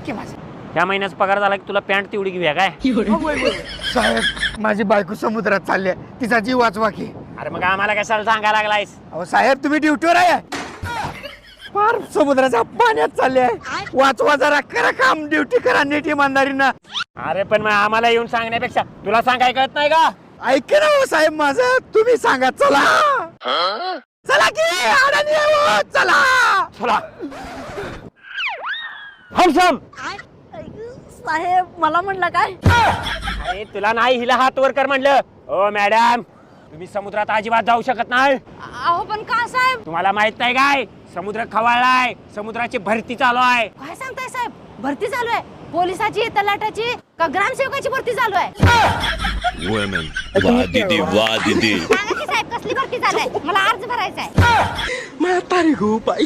की माझं. ह्या महिन्याचा पगार झाला की तुला पॅन्ट तेवढी घेऊया काय? साहेब माझी बायको समुद्रात चालली आहे, तिचा जीव वाचवा की. अरे मग आम्हाला कशाला सांगायला लागलायस? अहो साहेब तुम्ही ड्युटीवर आहे, फार समुद्राच्या पाण्यात चालले आहे, वाचवा जरा, करा काम, ड्युटी करा नीट इमानदारीनं. अरे पण मग आम्हाला येऊन सांगण्यापेक्षा तुला सांगाय कळत नाही का? ऐक ना हो साहेब माझं, तुम्ही सांगा. चला चला की अडाणी आहे हो, चला चला हमसम. साहेब मला म्हणलं काय? अरे तुला नाही, हिला हात वर कर म्हणलं. ओ मॅडम, तुम्ही समुद्रात अजिबात जाऊ शकत नाही. अहो पण का साहेब? तुम्हाला माहित नाही काय, समुद्र खवळलाय, समुद्राची भरती चालू आहे. काय सांगताय साहेब? भरती चालू आहे? पोलिसाची, तलाठाची का ग्रामसेवकाची भरती चालू आहे? Women. वाह दीदी, वाह दीदी. सांगा की साहेब कसली भरती चालू आहे? मला अर्ज भरायचा आहे. म्हातारी खूप आहे.